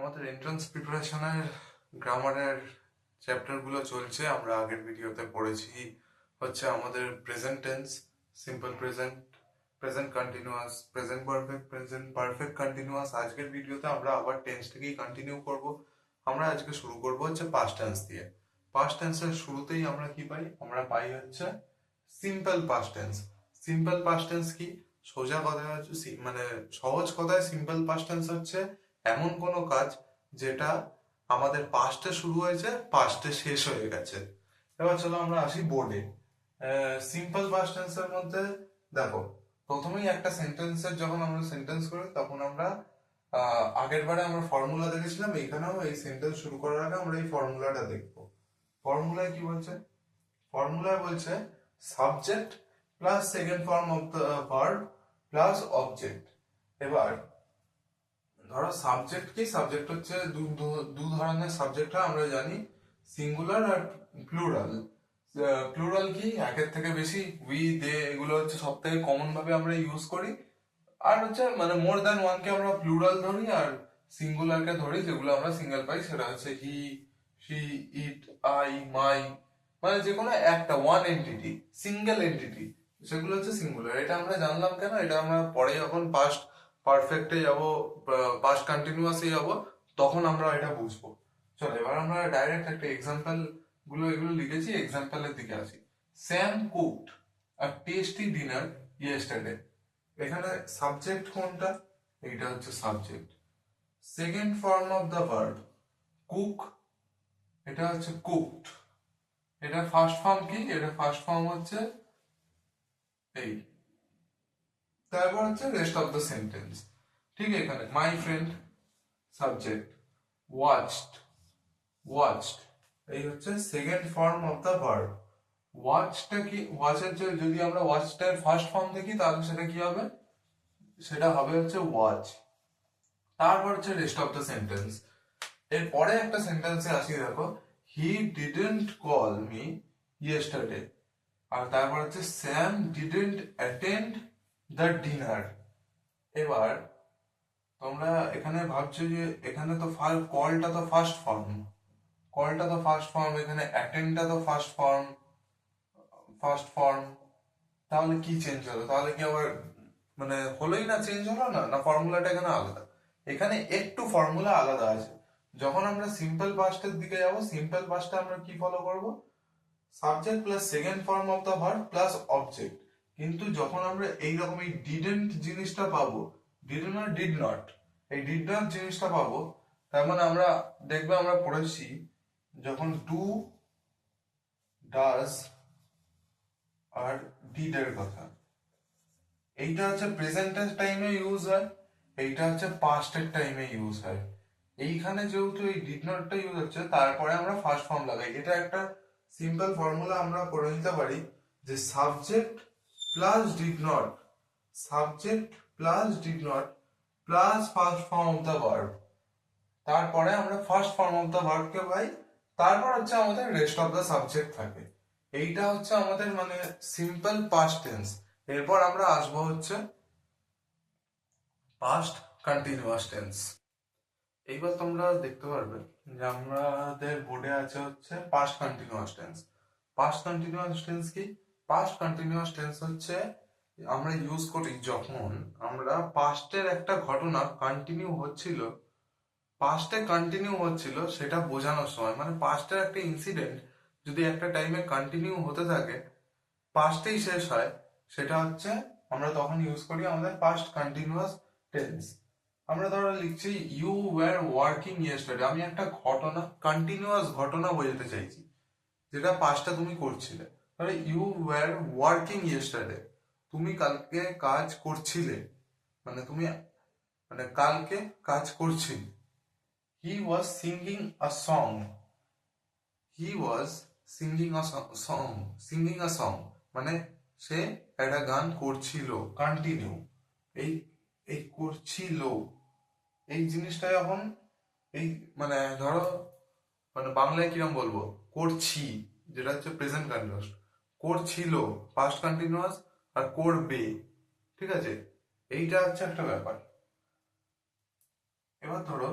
আমাদের এন্ট্রান্স প্রিপারেশনের গ্রামারের চ্যাপ্টারগুলো চলছে। আমরা আগের ভিডিওতে পড়েছি হচ্ছে আমাদের present tense, simple present, present continuous, present perfect, present perfect continuous. আজকের ভিডিওতে আমরা আবার টেন্স থেকেই কন্টিনিউ করব। আমরা আজকে শুরু করব হচ্ছে পাস্ট টেন্স দিয়ে। পাস্ট টেন্সের শুরুতেই আমরা কি পাই? আমরা পাই হচ্ছে simple past tense. Simple past tense কি? সোজা কথায় হচ্ছে মানে সহজ কথায় সিম্পল পাস্ট টেন্স হচ্ছে এমন কোনো কাজ যেটা আমাদের পাস্টে শুরু হয়েছে, পাস্টে শেষ হয়ে গেছে। এবার চলো আমরা আসি বোর্ডে। সিম্পল পাস্ট টেন্সের মধ্যে দেখো, প্রথমেই একটা সেন্টেন্সের যখন আমরা সেন্টেন্স করি তখন আমরা আগের বারে আমরা ফর্মুলা দেখেছিলাম, এইখানেও এই সেন্টেন্স শুরু করার আগে আমরা এই ফর্মুলাটা দেখবো। ফর্মুলায় কি বলছে? ফর্মুলায় বলছে subject plus second form of the verb plus object. এবার ধরো সাবজেক্ট কি? সাবজেক্ট হচ্ছে দু ধরনের সাবজেক্ট হয় আমরা জানি, সিঙ্গুলার আর প্লুরাল। প্লুরাল কি? একের থেকে বেশি, উই, দে, এগুলো হচ্ছে সব থেকে কমন ভাবে আমরা ইউজ করি। আর হচ্ছে মানে মোর দ্যান ওয়ানকে আমরা প্লুরাল ধরি, আর সিঙ্গুলারকে ধরি যেগুলো আমরা সিঙ্গেল পাই, সেটা হচ্ছে হি, শি, ইট, আই, মাই। মানে যে কোনো একটা ওয়ান এন্টিটি, সিঙ্গেল এন্টিটি, সেগুলো হচ্ছে সিঙ্গুলার। এটা আমরা জানলাম কেন? এটা আমরা পরে যখন পাস্ট পারফেক্টে যাব, পাস্ট কন্টিনিউয়াসে যাব, তখন আমরা এটা বুঝবো। চলো এবার আমরা ডাইরেক্ট একটা এক্সাম্পল এগুলো লিখেছি, এক্সাম্পলের দিকে আসি। স্যাম কুকড আ টেস্টি ডিনার ইয়েস্টারডে। এখানে সাবজেক্ট কোনটা? এইটা হচ্ছে subject. Second form of the verb cook, এটা হচ্ছে কুকড। এটা ফার্স্ট ফর্ম কি? এটা ফার্স্ট ফর্ম হচ্ছে এই। তারপর হচ্ছে রেস্ট অফ দ্য সেন্টেন্স। ঠিক, এখানে my friend subject, watched, watched, এই হচ্ছে second form of the verb. ওয়াচটা কি? ওয়াচের যদি আমরা ওয়াচটার ফার্স্ট ফর্ম দেখি তাহলে সেটা কি হবে? সেটা হবে হচ্ছে ওয়াচ। তারপর হচ্ছে রেস্ট অফ দ্য সেন্টেন্স। এরপরে একটা সেন্টেন্সে আসি, দেখো, he didn't call me yesterday. আর তারপর হচ্ছে Sam didn't attend the dinner. এবার তোমরা এখানে ভাবছো যে এখানে তো কলটা তো ফার্স্ট ফর্ম, কলটা তো ফার্স্ট ফর্ম, এখানে অ্যাটেন্ডটা তো ফার্স্ট ফর্ম, ফার্স্ট ফর্ম। তাহলে কি চেঞ্জ হলো? তাহলে কি আবার মানে হলোই না, চেঞ্জ হলো না? না ফর্মুলাটা এখানে আলাদা? এখানে একটু ফর্মুলা আলাদা আছে। যখন আমরা সিম্পল পাস্টের দিকে যাব, সিম্পল পাস্টে আমরা কি ফলো করব? Subject plus second form of the verb plus object. কিন্তু যখন আমরা এইরকম এই ডিডেন্ট জিনিসটা পাবো, ডিডেন্ট আর ডিড নট, এই ডিড নট জিনিসটা পাবো, তার মানে আমরা দেখবে আমরা পড়েছি যখন ডু, ডাজ আর ডিড এর কথা, এইটা হচ্ছে প্রেজেন্টের টাইমে ইউজ হয়, এইটা হচ্ছে পাস্টের টাইমে ইউজ হয়। এইখানে যেহেতু এই ডিড নটটা ইউজ হচ্ছে, তারপরে আমরা ফার্স্ট ফর্ম লাগাই। এটা একটা সিম্পল ফর্মুলা আমরা করে নিতে পারি যে subject plus did not, subject plus did not plus first form of the verb. তারপরে আমরা ফার্স্ট ফর্ম অফ দ্য ভার্বকে পাই, তারপর হচ্ছে আমাদের রেস্ট অফ দ্য সাবজেক্ট থাকে। এইটা হচ্ছে আমাদের মানে সিম্পল পাস্ট টেন্স। এরপর আমরা আসবো হচ্ছে পাস্ট কন্টিনিউয়াস টেন্স। এইবার তোমরা দেখতে পারবে যে আমাদের বোর্ডে আছে হচ্ছে past continuous tense. Past continuous tense কি? পাস্ট কন্টিনিউয়াস টেন্স হচ্ছে আমরা ইউজ করি যখন আমরা পাস্টের একটা ঘটনা কন্টিনিউ হচ্ছিল, পাস্টে কন্টিনিউ হচ্ছিল সেটা বোঝানোর সময়, মানে পাস্টের একটা ইনসিডেন্ট যদি একটা টাইমে কন্টিনিউ হতে থাকে, পাস্টেই শেষ হয়, সেটা হচ্ছে আমরা তখন ইউজ করি আমাদের পাস্ট কন্টিনিউয়াস টেন্স। আমরা ধরো লিখছি ইউ ওয়্যার ওয়ার্কিং ইয়েস্টারডে, আমি একটা ঘটনা, কন্টিনিউয়াস ঘটনা বোঝাতে চাইছি যেটা পাস্টটা তুমি করছিলে। তাহলে ইউ ওয়্যার ওয়ার্কিং ইয়েস্টারডে, তুমি কালকে কাজ করছিলে, মানে তুমি মানে কালকে কাজ করছিলে। He was singing a song, he was singing a song, singing a song মানে সে একটা গান করছিল, কন্টিনিউ। এই এই করছিল, এই জিনিসটা যখন এই মানে ধরো মানে বাংলায় কিরম বলবো, করছি যেটা হচ্ছে প্রেজেন্ট কন্টিনিউয়াস, করছিল পাস্ট কন্টিনিউয়াস, আর করবে, ঠিক আছে? এইটা হচ্ছে একটা ব্যাপার। এবার ধরো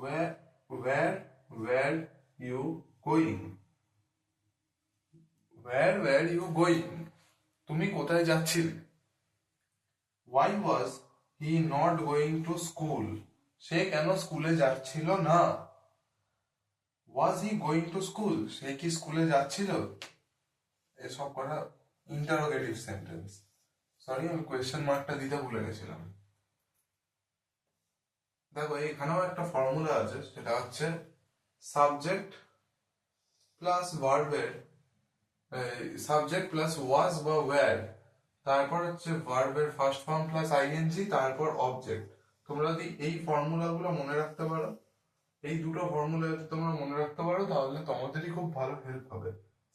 where you going? where you going? তুমি কোথায় যাচ্ছিলে? Why was he not going to school? সে কেন স্কুলে যাচ্ছিল না? Was he going to school? সে কি স্কুলে যাচ্ছিল? এসব করা ইন্টারোগেটিভ সেন্টেন্স। সরি, আমি কোয়েশ্চেন মার্কটা দিতে ভুলে গেছিলাম। দেখো এখানেও একটা ফর্মুলা আছে, সেটা হচ্ছে সাবজেক্ট প্লাস ভার্বের সাবজেক্ট প্লাস ওয়াজ বা ওয়্যার, তারপর হচ্ছে ভার্বের ফার্স্ট ফর্ম প্লাস আইএনজি, তারপর অবজেক্ট। তোমরা যদি এই ফর্মুলাগুলো মনে রাখতে পারো, এই দুটো ফর্মুলা যদি তোমরা মনে রাখতে পারো, তাহলে তোমাদেরই খুব ভালো হেল্প হবে।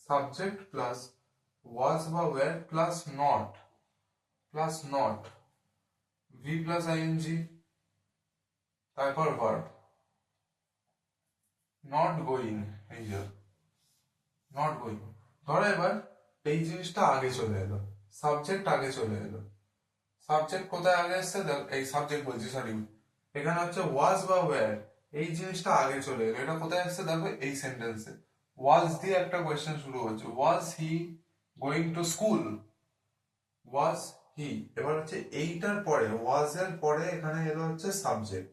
সাবজেক্ট প্লাস ওয়াজ বা were plus not V plus ING, তারপর ভার্ব। নট গোয়িং, এই যে নট গোয়িং। ধরো এবার এই জিনিসটা আগে চলে এলো, সাবজেক্ট আগে চলে এলো। সাবজেক্ট কোথায় আগে এসছে? এই সাবজেক্ট বলছি, সরি, এখানে হচ্ছে ওয়াজ বা ওয়্যার, এই জিনিসটা আগে চলে এলো। এটা কোথায় আসছে? দেখো এই সেন্টেন্সে ওয়াজ দিয়ে একটা কোয়েশ্চেন শুরু হচ্ছে, ওয়াজ হি গোয়িং টু স্কুল? ওয়াজ হি। এবার হচ্ছে এইটার পরে, ওয়াজ এর পরে এখানে এলো হচ্ছে সাবজেক্ট।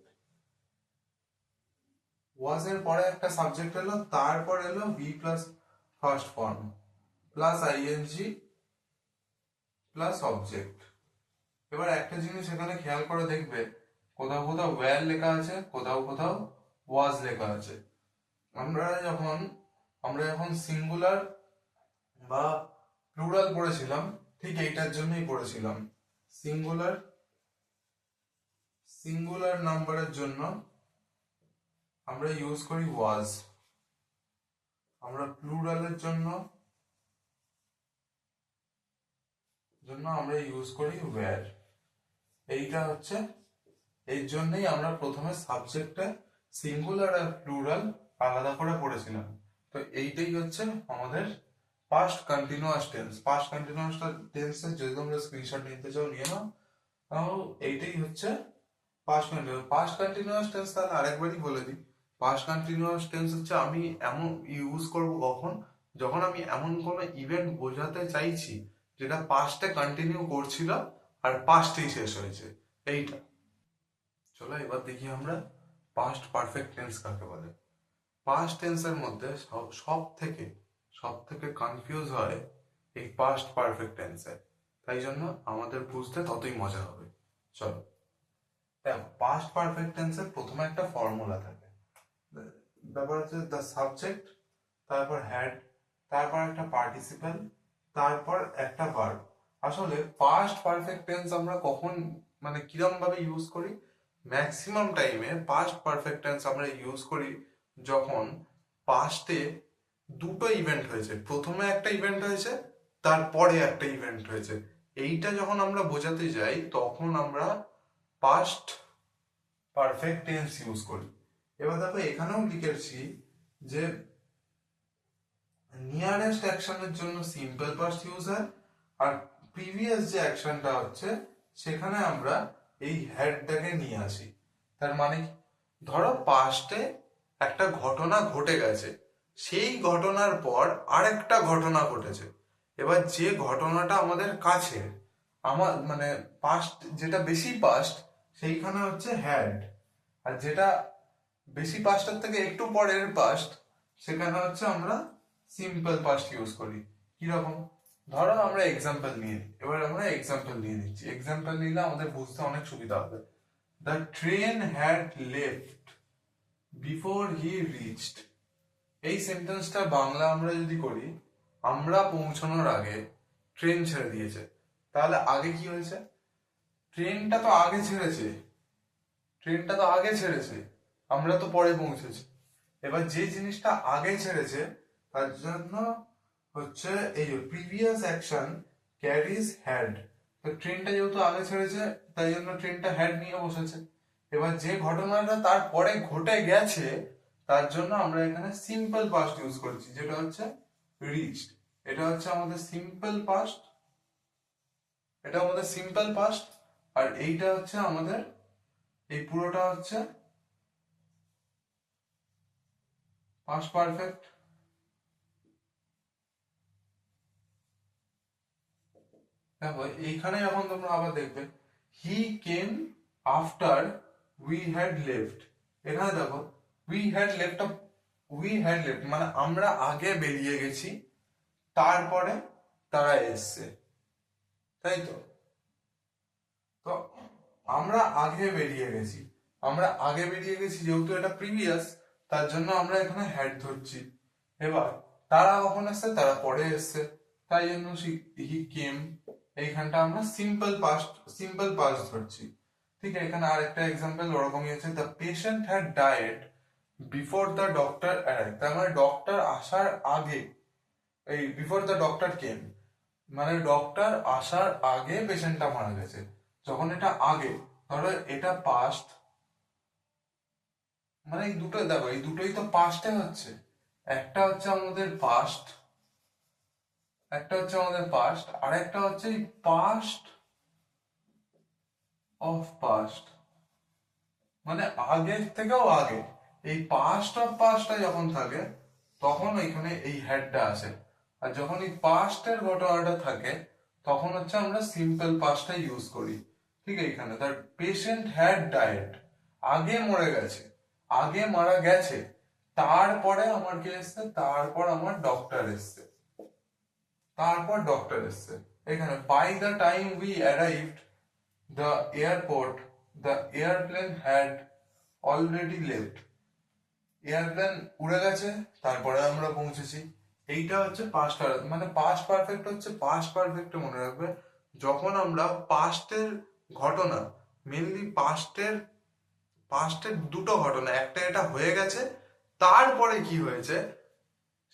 ওয়াজ এর পরে একটা সাবজেক্ট এলো, তারপর এলো be plus first form plus ING plus object. এবার একটা জিনিস এখানে খেয়াল করে দেখবে, কোথাও কোথাও ওয়্যার লেখা আছে, কোথাও কোথাও ওয়াজ লেখা আছে। আমরা যখন সিঙ্গুলার বা প্লুরাল পড়েছিলাম, ঠিক এইটার জন্যই পড়েছিলাম। সিঙ্গুলার নাম্বারের জন্য আমরা ইউজ করি ওয়াজ, আমরা প্লুরালের জন্য আমরা ইউজ করি ওয়্যার। এইটা হচ্ছে, এর জন্যই আমরা প্রথমে সাবজেক্টে সিঙ্গুলার আর প্লুরাল আলাদা করে পড়েছিলাম। তো এইটাই হচ্ছে আমাদের past continuous tense. Past continuous টেন্সের যদি তোমরা স্ক্রিনশট নিতে চাও নিয়ে নাও। তাও এইটাই হচ্ছে পাস্ট কন্টিনিউয়াস টেন্স। তাহলে আরেকবারই বলে দিই, পাস্ট কন্টিনিউয়াস টেন্স হচ্ছে আমি এমন ইউজ করব কখন, যখন আমি এমন কোনো ইভেন্ট বোঝাতে চাইছি যেটা পাস্টে কন্টিনিউ করছিল আর পাস্টেই শেষ হয়েছে, এইটা। চলো এবার দেখি আমরা পাস্ট পারফেক্ট টেন্স কাকে বলে। পাস্ট টেন্সের মধ্যে সব থেকে কনফিউজ হয় এই পাস্ট পারফেক্ট টেন্সে, তাই জন্য আমাদের বুঝতে ততই মজা হবে। চলো দেখো, পাস্ট পারফেক্ট টেন্সের প্রথমে একটা ফর্মুলা থাকে। ব্যাপার হচ্ছে দ্য সাবজেক্ট, তারপর হ্যাড, তারপর একটা পার্টিসিপেল, তারপর একটা ভার্ব। আসলে পাস্ট পারফেক্ট টেন্স আমরা কখন, মানে কিরম ভাবে ইউজ করি? ম্যাক্সিমাম টাইমে পাস্ট পারফেক্ট টেন্স আমরা ইউজ করি যখন পাস্টে দুটো ইভেন্ট হয়েছে, প্রথমে একটা ইভেন্ট হয়েছে, তারপরে একটা ইভেন্ট হয়েছে। এইটা যখন আমরা বোঝাতে যাই তখন আমরা পাস্ট পারফেক্ট টেন্স ইউজ করি। এবার দেখো এখানেও লিখেছি যে নিয়ারেস্ট অ্যাকশনের জন্য সিম্পল পাস্ট ইউজ হয়, আর প্রিভিয়াস যে অ্যাকশনটা হচ্ছে সেখানে আমরা এই হ্যাডটাকে নিয়ে আসি। তার মানে ধরো পাস্টে একটা ঘটনা ঘটে গেছে, সেই ঘটনার পর আরেকটা ঘটনা ঘটেছে। এবার যে ঘটনাটা আমাদের কাছে, আমার মানে পাস্ট যেটা বেশি পাস্ট, সেইখানে হচ্ছে হ্যাড, আর যেটা বেশি পাস্টের থেকে একটু পরের পাস্ট, সেখানে হচ্ছে আমরা সিম্পল পাস্ট ইউজ করি। কিরকম? ধরো আমরা এক্সাম্পল নিয়ে নিই, এবার আমরা এক্সাম্পল নিয়ে নিচ্ছি। এক্সাম্পল নিলে আমাদের বুঝতে অনেক সুবিধা হবে। The train had left before he reached. এই সেন্টেন্সটা বাংলা আমরা যদি করি, আমরা পৌঁছানোর আগে ট্রেন ছেড়ে দিয়েছে। তাহলে আগে কি হয়েছে? ট্রেনটা তো আগে ছেড়েছে, আমরা তো পরে পৌঁছেছি। এবার যে জিনিসটা আগে ছেড়েছে তার জন্য হচ্ছে এই প্রিভিয়াস অ্যাকশন ক্যারিজ হ্যাড। তো ট্রেনটা যেহেতু আগে ছেড়েছে, তাই জন্য ট্রেনটা হ্যাড নিয়ে বসেছে। এবার যে ঘটনাটা তারপরে ঘটে গেছে, তার জন্য আমরা এখানে সিম্পল পাস্ট ইউজ করছি, যেটা হচ্ছে রিচড। এটা হচ্ছে আমাদের সিম্পল পাস্ট, আর এইটা হচ্ছে আমাদের, এই পুরোটা হচ্ছে পাস্ট পারফেক্ট। দেখো এইখানে যখন তোমরা আবার দেখবে he came after we had left, এখানে দেখো উই হ্যাড লেফট মানে আমরা আগে বেরিয়ে গেছি, তারপরে তারা এসছে, তাই তো। তো আমরা আগে বেরিয়ে গেছি যেহেতু এটা প্রিভিয়াস, তার জন্য আমরা এখানে হ্যাড ধরছি। এবার তারা কখন এসছে, তারা পরে এসছে, তাই জন্য হি কেম, এইখানটা আমরা সিম্পল পাস্ট ধরছি। ঠিক আছে, এখানে আরেকটা এক্সাম্পল ওরকমই আছে, the patient had died before the doctor arrive, তার মানে ডক্টর আসার আগে, এই বিফোর দ্য ডক্টর কেম মানে ডক্টর আসার আগে পেশেন্টটা মারা গেছে। যখন এটা আগে, ধরো এটা পাস্ট, মানে এই দুটো দেখো এই দুটোই তো পাস্টে হচ্ছে, একটা হচ্ছে আমাদের পাস্ট, আর একটা হচ্ছে এই পাস্ট অফ পাস্ট, মানে আগের থেকেও আগে। এই পাস্ট অফ পাস্টটা যখন থাকে তখন এখানে এই হ্যাডটা আসে, আর যখন এই পাস্টের ঘটনাটা থাকে তখন হচ্ছে আমরা সিম্পল পাস্টটা ইউজ করি। ঠিক আছে, এখানে তার পেশেন্ট হ্যাড ডায়েড, আগে মরে গেছে, আগে মারা গেছে, তারপরে আমার কি এসছে, তারপর আমার ডক্টর এসছে। এখানে by the time we arrived the airport the airplane had already left, airplane উড়ে গেছে, তারপরে আমরা পৌঁছেছি। এইটা হচ্ছে পাস্ট, মানে পাস্ট পারফেক্ট হচ্ছে পাস্ট পারফেক্ট মনে রাখবে, যখন আমরা পাস্টের ঘটনা, মেনলি পাস্টের দুটো ঘটনা, একটা এটা হয়ে গেছে তারপরে কি হয়েছে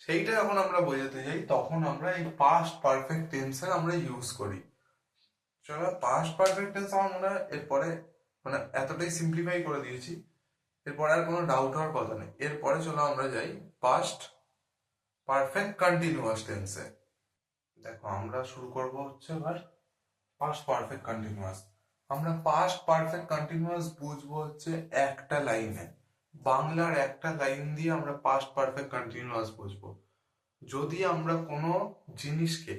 সেইটা যখন আমরা বোঝাতে যাই তখন আমরা এই পাস্ট পারফেক্ট টেন্সের আমরা ইউজ করি। চলো পাস্ট পারফেক্ট টেন্স আমার মনে হয় এরপরে মানে এতটাই সিম্পলিফাই করে দিয়েছি, এরপরে আর কোনো ডাউট হওয়ার কথা নেই। এরপরে চলো আমরা যাই পাস্ট পারফেক্ট কন্টিনিউয়াস টেন্সে। দেখো আমরা শুরু করব হচ্ছে এবার পাস্ট পারফেক্ট কন্টিনিউয়াস। আমরা পাস্ট পারফেক্ট কন্টিনিউয়াস বুঝবো হচ্ছে একটা লাইনে, বাংলার একটা লাইন দিয়ে আমরা পাস্ট পারফেক্ট কন্টিনিউয়াস বুঝবো। যদি আমরা কোনো জিনিসকে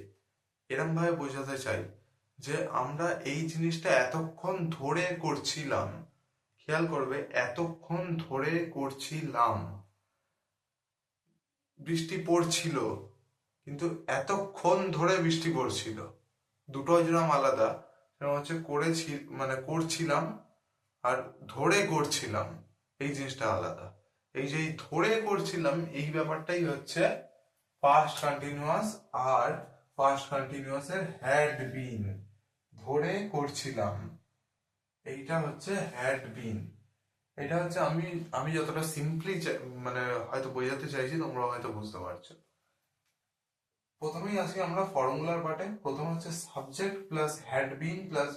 এরম ভাবে বোঝাতে চাই যে আমরা এই জিনিসটা এতক্ষণ ধরে করছিলাম, খেয়াল করবে এতক্ষণ ধরে করছিলাম, বৃষ্টি পড়ছিল কিন্তু এতক্ষণ ধরে বৃষ্টি পড়ছিল, দুটো যেরকম আলাদা, সেরকম হচ্ছে করেছি মানে করছিলাম আর ধরে করছিলাম এই জিনিসটা আলাদা। এই যে ধরে করছিলাম এই ব্যাপারটাই হচ্ছে পাস্ট কন্টিনিউয়াস, আর পাস্ট কন্টিনিউয়াস এর হ্যাড বিন, ধরে করছিলাম এইটা হচ্ছে হ্যাড বিন। এটা হচ্ছে আমি আমি যতটা সিম্পলি মানে হয়তো বোঝাতে চাইছি তোমরা হয়তো বুঝতে পারছো। প্রথমেই আসি আমরা ফর্মুলার পার্টে। প্রথম হচ্ছে subject plus had been plus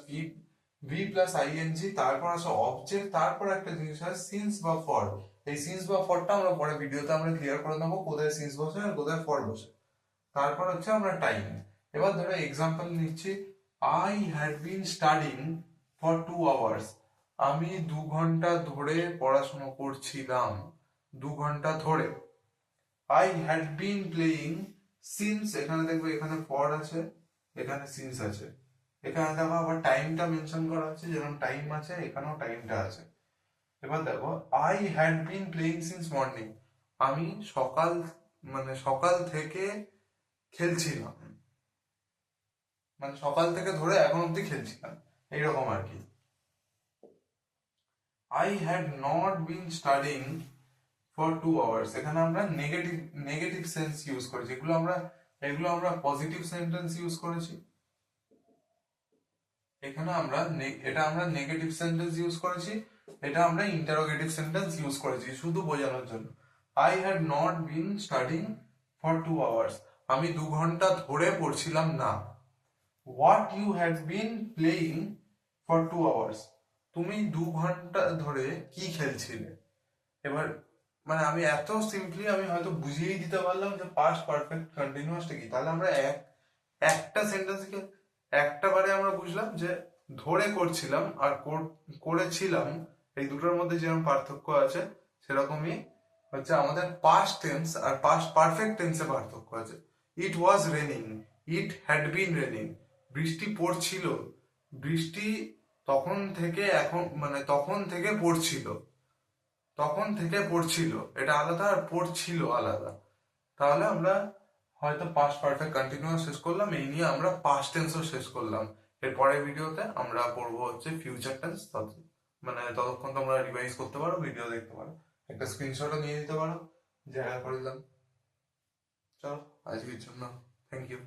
V plus ING, তারপর আছে অবজেক্ট, তারপর একটা জিনিস আছে সিন্স বা ফর। এই সিন্স বা ফরটা আমরা পরে ভিডিওতে আমরা ক্লিয়ার করে নেবো কোথায় সিন্স বসে আর কোথায় ফর বসে। তারপর হচ্ছে আমরা টাইম। এবার ধরো এক্সাম্পল নিচ্ছি, I had been studying for 2 hours, আমি 2 ঘন্টা ধরে পড়াশোনা করছিলাম, 2 ঘন্টা ধরে। I had been playing since, এখানে দেখবে এখানে ফর আছে, এখানে সিন্স আছে, এখানে দেখো আবার টাইমটা মেনশন করা আছে, যেরকম টাইম আছে এখানেও টাইমটা আছে। এবার দেখো I had been playing since morning, আমি সকাল থেকে খেলছিলাম, মানে সকাল থেকে ধরে এখন অব্দি খেলছিলাম, এইরকম আর কি। I had not been studying for 2 hours, এখানে আমরা নেগেটিভ সেন্স ইউজ করেছি, এগুলো আমরা পজিটিভ সেন্টেন্স ইউজ করেছি। এখানে এটা আমরা নেগেটিভ সেন্টেন্স ইউজ করেছি, এটা আমরা ইন্টারোগেটিভ সেন্টেন্স ইউজ করেছি শুধু বোঝানোর জন্য। I had not been studying for 2 hours, আমি 2 ঘন্টা ধরে পড়ছিলাম না। What you had been playing for 2 hours, তুমি 2 ঘন্টা ধরে কি খেলছিলে। এবার মানে আমি এত সিম্পলি আমি হয়তো বুঝিয়েই দিতে পারলাম যে পাস্ট পারফেক্ট কন্টিনিউয়াসটা কি। তাহলে আমরা একটা সেন্টেন্সকে একটা বারে আমরা বুঝলাম যে ধরে করছিলাম আর করেছিলাম, এই দুটোর মধ্যে যেরকম পার্থক্য আছে সেরকমই হচ্ছে আমাদের পাস্ট টেন্স আর পাস্ট পারফেক্ট টেন্সে পার্থক্য আছে। It was raining, it had been raining, বৃষ্টি পড়ছিল, বৃষ্টি তখন থেকে এখন মানে তখন থেকে পড়ছিল, তখন থেকে পড়ছিল এটা আলাদা আর পড়ছিল আলাদা। তাহলে আমরা হয়তো পাস্ট পারফেক্ট কন্টিনিউয়াস শেষ করলাম, এই নিয়ে আমরা পাস্ট টেন্সও শেষ করলাম। এর পরের ভিডিওতে আমরা পড়বো হচ্ছে ফিউচার টেন্স। মানে ততক্ষণ তোমরা রিভাইজ করতে পারো, ভিডিও দেখতে পারো, একটা স্ক্রিনশটও নিয়ে নিতে পারো, জায়গা করে দিলাম। চলো আজকের জন্য থ্যাংক ইউ।